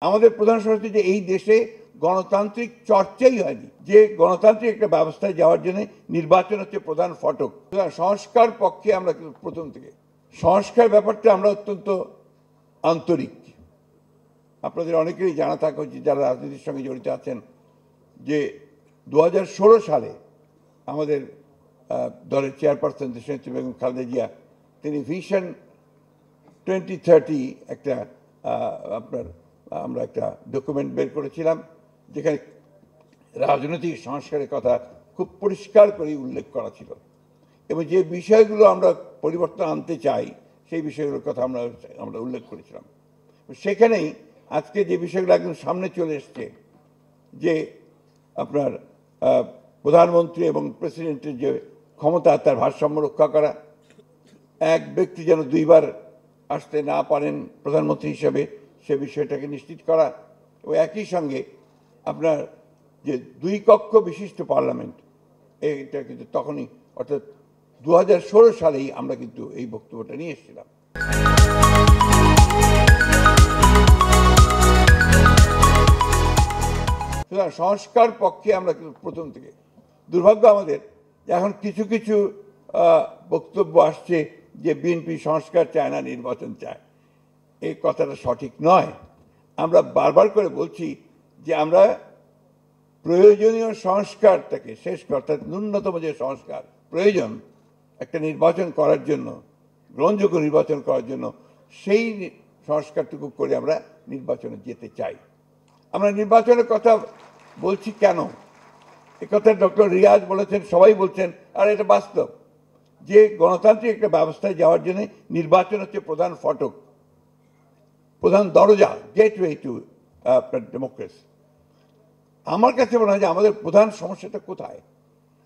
আমাদের প্রধান সমস্যা যে এই দেশে গণতান্ত্রিক চর্চাই হয়নি, যে গণতান্ত্রিক একটা ব্যবস্থায় যাওয়ার জন্য নির্বাচন হচ্ছে প্রধান ফটক। সংস্কার পক্ষে আমরা প্রথম থেকে সংস্কার ব্যাপারটা আমরা অত্যন্ত আন্তরিক। আপনাদের অনেকেরই জানা থাকা উচিত যারা রাজনীতির সঙ্গে জড়িত আছেন যে 2016 সালে আমাদের দলের চেয়ারপারসন দেশনেত্রী বেগম খালেদা জিয়া তিনি ভিশন 2030 একটা আমরা একটা ডকুমেন্ট বের করেছিলাম, যেখানে রাজনৈতিক সংস্কারের কথা খুব পরিষ্কার করে উল্লেখ করা ছিল এবং যে বিষয়গুলো আমরা পরিবর্তন আনতে চাই সেই বিষয়গুলোর কথা আমরা উল্লেখ করেছিলাম। সেখানেই আজকে যে বিষয়গুলো একদম সামনে চলে এসছে যে আপনার প্রধানমন্ত্রী এবং প্রেসিডেন্টের যে ক্ষমতা তার ভারসাম্য রক্ষা করা, এক ব্যক্তি যেন দুইবার আসতে না পারেন প্রধানমন্ত্রী হিসেবে সে বিষয়টাকে নিশ্চিত করা, এবং একই সঙ্গে আপনার যে দুই কক্ষ বিশিষ্ট পার্লামেন্ট এটা কিন্তু তখনই অর্থাৎ 2016 সালেই আমরা কিন্তু এই বক্তব্যটা নিয়ে এসেছিলাম। সুতরাং সংস্কার পক্ষে আমরা কিন্তু প্রথম থেকে। দুর্ভাগ্য আমাদের এখন কিছু কিছু বক্তব্য আসছে যে বিএনপি সংস্কার চায় না, নির্বাচন চায়। এই কথাটা সঠিক নয়। আমরা বারবার করে বলছি যে আমরা প্রয়োজনীয় সংস্কারটাকে শেষ করা, অর্থাৎ ন্যূনতম যে সংস্কার প্রয়োজন একটা নির্বাচন করার জন্য, গ্রহণযোগ্য নির্বাচন করার জন্য, সেই সংস্কারটুকু করে আমরা নির্বাচনে যেতে চাই। আমরা নির্বাচনের কথা বলছি কেন? একথা ডক্টর রিয়াজ বলেছেন, সবাই বলছেন, আর এটা বাস্তব যে গণতান্ত্রিক একটা ব্যবস্থায় যাওয়ার জন্য নির্বাচন হচ্ছে প্রধান ফটক, প্রধান দরজা, গেটওয়ে টু ডেমোক্রেসি। আমার কাছে মনে হয় যে আমাদের প্রধান সমস্যাটা কোথায়?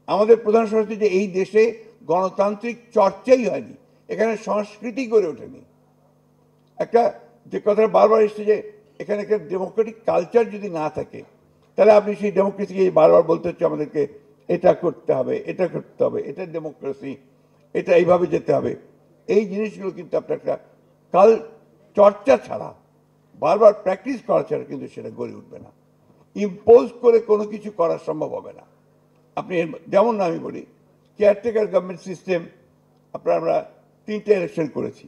আমাদের প্রধান সমস্যা যে এই দেশে গণতান্ত্রিক চর্চাই হয়নি, এখানে সংস্কৃতি গড়ে ওঠেনি। একটা যে কথাটা বারবার এসছে যে এখানে একটা ডেমোক্রেটিক কালচার যদি না থাকে তাহলে আপনি সেই ডেমোক্রেসিকে বারবার বলতে হচ্ছে আমাদেরকে এটা করতে হবে, এটা করতে হবে, এটা ডেমোক্রেসি, এটা এইভাবে যেতে হবে। এই জিনিসগুলো কিন্তু আপনার একটা চর্চা ছাড়া, বারবার প্র্যাকটিস করা ছাড়া কিন্তু সেটা গড়ে উঠবে না। ইম্পোজ করে কোনো কিছু করা সম্ভব হবে না। আপনি যেমন আমি বলি কেয়ারটেকার গভর্নমেন্ট সিস্টেম, আমরা 3টে ইলেকশন করেছি।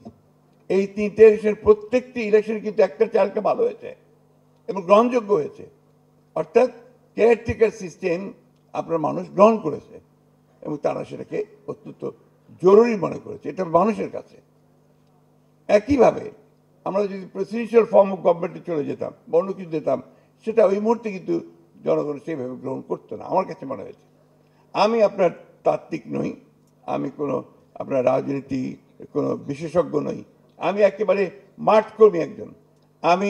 এই 3টে ইলেকশন প্রত্যেকটি ইলেকশন কিন্তু একটা চালটা ভালো হয়েছে এবং গ্রহণযোগ্য হয়েছে, অর্থাৎ কেয়ারটেকার সিস্টেম আপনার মানুষ গ্রহণ করেছে এবং তারা সেটাকে অত্যন্ত জরুরি মনে করেছে, এটা মানুষের কাছে। একইভাবে আমরা যদি প্রেসিডেন্সিয়াল ফর্ম অফ গভর্নমেন্টে চলে যেতাম বা অন্য কিছু দিতাম, সেটা ওই মুহূর্তে কিন্তু জনগণ সেইভাবে গ্রহণ করতো না, আমার কাছে মনে হয়েছে। আমি আপনার তাত্ত্বিক নই, আমি কোনো আপনার রাজনীতি কোনো বিশেষজ্ঞ নই, আমি একেবারে মাঠকর্মী একজন। আমি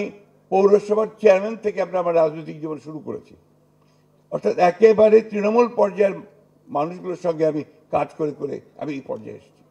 পৌরসভার চেয়ারম্যান থেকে আমার রাজনৈতিক জীবন শুরু করেছি, অর্থাৎ একেবারে তৃণমূল পর্যায়ের মানুষগুলোর সঙ্গে আমি কাজ করে করে আমি এই পর্যায়ে এসেছি।